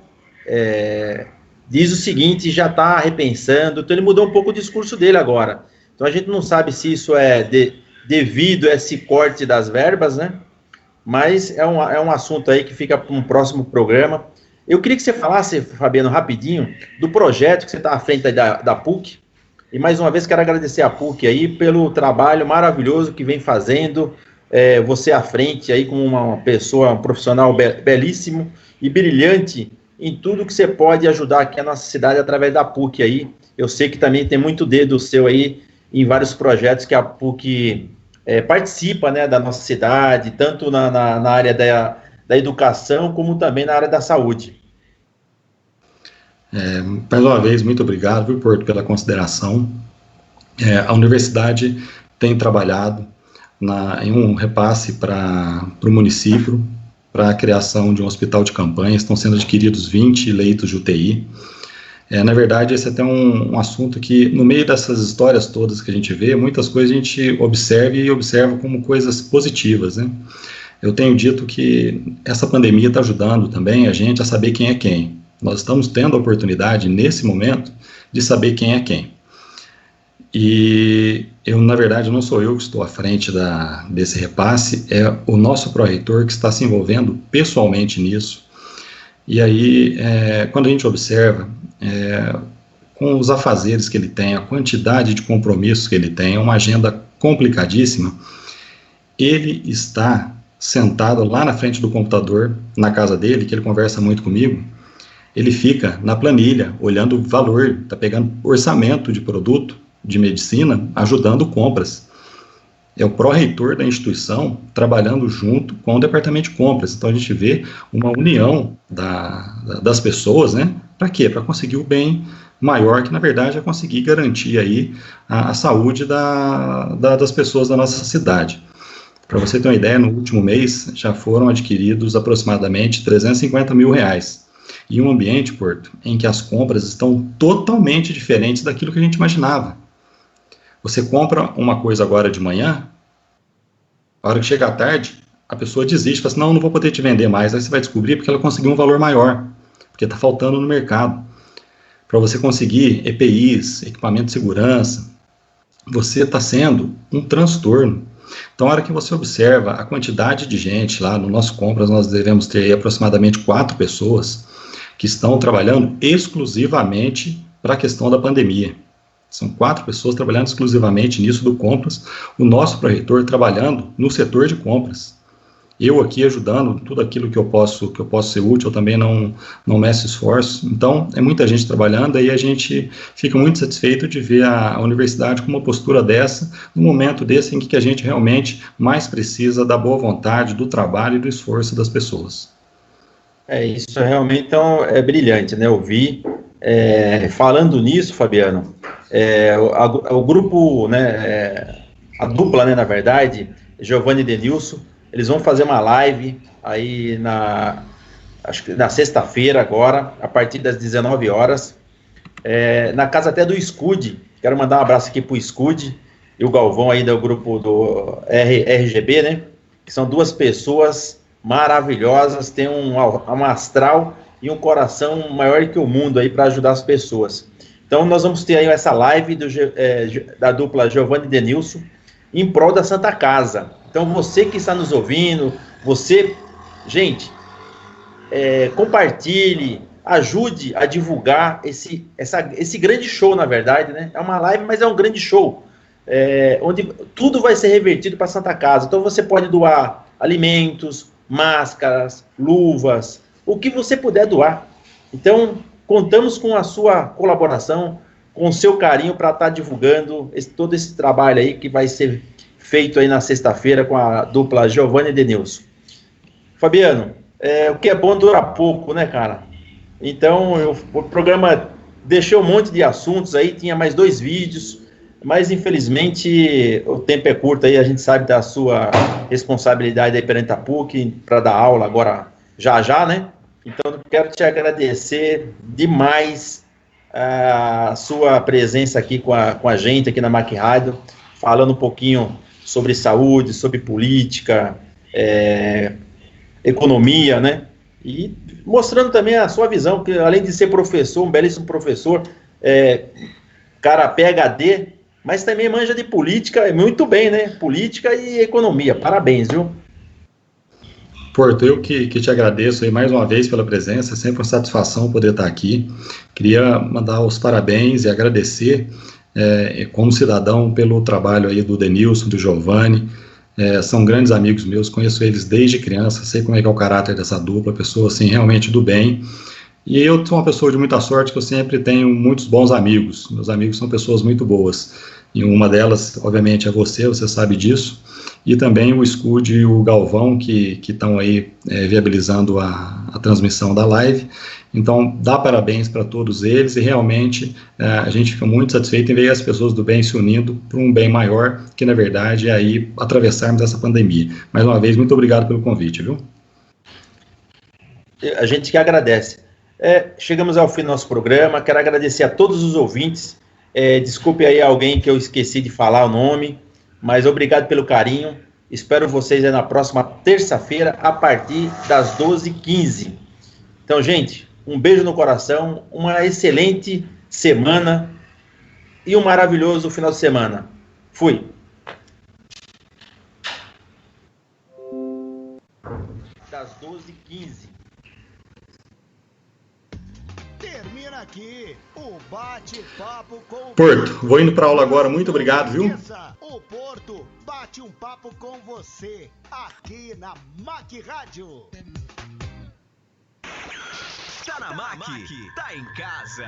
diz o seguinte, já está repensando, então ele mudou um pouco o discurso dele agora. Então a gente não sabe se isso é devido a esse corte das verbas, né? Mas é um assunto aí que fica para um próximo programa. Eu queria que você falasse, Fabiano, rapidinho, do projeto que você está à frente da PUC. E mais uma vez quero agradecer a PUC aí pelo trabalho maravilhoso que vem fazendo, você à frente aí como uma pessoa, um profissional belíssimo e brilhante em tudo que você pode ajudar aqui a nossa cidade através da PUC aí. Eu sei que também tem muito dedo seu aí em vários projetos que a PUC participa, né, da nossa cidade, tanto na área da educação, como também na área da saúde. Mais uma vez, muito obrigado, viu, Porto, pela consideração. A universidade tem trabalhado em um repasse para o município, para a criação de um hospital de campanha. Estão sendo adquiridos 20 leitos de UTI. Na verdade, esse é até um assunto que, no meio dessas histórias todas que a gente vê, muitas coisas a gente observa como coisas positivas, né? Eu tenho dito que essa pandemia está ajudando também a gente a saber quem é quem. Nós estamos tendo a oportunidade, nesse momento, de saber quem é quem. E na verdade, não sou eu que estou à frente desse repasse, é o nosso pró-reitor que está se envolvendo pessoalmente nisso. E aí, quando a gente observa, com os afazeres que ele tem, a quantidade de compromissos que ele tem, uma agenda complicadíssima, ele está sentado lá na frente do computador, na casa dele, que ele conversa muito comigo, ele fica na planilha, olhando o valor, está pegando orçamento de produto, de medicina, ajudando compras. É o pró-reitor da instituição trabalhando junto com o departamento de compras. Então a gente vê uma união das pessoas, né? Para quê? Para conseguir o bem maior, que na verdade é conseguir garantir aí a saúde das pessoas da nossa cidade. Para você ter uma ideia, no último mês já foram adquiridos aproximadamente R$350 mil. E um ambiente, Porto, em que as compras estão totalmente diferentes daquilo que a gente imaginava. Você compra uma coisa agora de manhã, a hora que chega à tarde, a pessoa desiste, fala assim, não vou poder te vender mais. Aí você vai descobrir porque ela conseguiu um valor maior, porque está faltando no mercado. Para você conseguir EPIs, equipamento de segurança, você está sendo um transtorno. Então, a hora que você observa a quantidade de gente lá no nosso compras, nós devemos ter aí aproximadamente 4 pessoas que estão trabalhando exclusivamente para a questão da pandemia. São 4 pessoas trabalhando exclusivamente nisso do compras, o nosso pró-reitor trabalhando no setor de compras. Eu aqui ajudando tudo aquilo que eu posso ser útil, eu também não meço esforço. Então, é muita gente trabalhando, aí a gente fica muito satisfeito de ver a universidade com uma postura dessa, num momento desse em que a gente realmente mais precisa da boa vontade, do trabalho e do esforço das pessoas. Isso realmente então, é brilhante, né? Eu vi. Falando nisso, Fabiano, o grupo, né, a dupla, né, na verdade, Giovanni e Denilson, eles vão fazer uma live aí acho que na sexta-feira agora, a partir das 19 horas, na casa até do Scud. Quero mandar um abraço aqui pro Scud e o Galvão aí do grupo do RGB, né, que são 2 pessoas maravilhosas, têm um astral e um coração maior que o mundo aí para ajudar as pessoas. Então nós vamos ter aí essa live da dupla Giovanni e Denilson em prol da Santa Casa. Então, você que está nos ouvindo, gente, compartilhe, ajude a divulgar esse grande show, na verdade, né? É uma live, mas é um grande show, onde tudo vai ser revertido para a Santa Casa. Então, você pode doar alimentos, máscaras, luvas, o que você puder doar. Então, contamos com a sua colaboração, com o seu carinho para estar divulgando todo esse trabalho aí que vai ser feito aí na sexta-feira com a dupla Giovanni e Denilson. Fabiano, o que é bom dura pouco, né, cara? Então, o programa deixou um monte de assuntos aí, tinha mais 2 vídeos, mas infelizmente o tempo é curto aí, a gente sabe da sua responsabilidade aí perante a PUC, para dar aula agora já, né? Então, eu quero te agradecer demais a sua presença aqui com a gente, aqui na MAC Rádio, falando um pouquinho sobre saúde, sobre política, economia, né? E mostrando também a sua visão, que além de ser professor, um belíssimo professor, cara PhD, mas também manja de política, muito bem, né? Política e economia. Parabéns, viu? Porto, eu que te agradeço aí mais uma vez pela presença, é sempre uma satisfação poder estar aqui. Queria mandar os parabéns e agradecer, como cidadão, pelo trabalho aí do Denilson, do Giovanni. São grandes amigos meus, conheço eles desde criança, sei como é que é o caráter dessa dupla, pessoa assim, realmente do bem. E eu sou uma pessoa de muita sorte, que eu sempre tenho muitos bons amigos. Meus amigos são pessoas muito boas. E uma delas, obviamente, é você sabe disso. E também o Scud e o Galvão, que estão aí viabilizando a transmissão da live. Então, dá parabéns para todos eles e realmente a gente fica muito satisfeito em ver as pessoas do bem se unindo para um bem maior, que na verdade é aí atravessarmos essa pandemia. Mais uma vez, muito obrigado pelo convite, viu? A gente que agradece. Chegamos ao fim do nosso programa, quero agradecer a todos os ouvintes. Desculpe aí alguém que eu esqueci de falar o nome, mas obrigado pelo carinho. Espero vocês aí na próxima terça-feira, a partir das 12h15. Então, gente, um beijo no coração, uma excelente semana e um maravilhoso final de semana. Fui. Das 12h15. Termina aqui o bate-papo com o Porto, vou indo para aula agora, muito obrigado, viu? O Porto bate um papo com você aqui na MAC Rádio. Tá na MAC, tá em casa.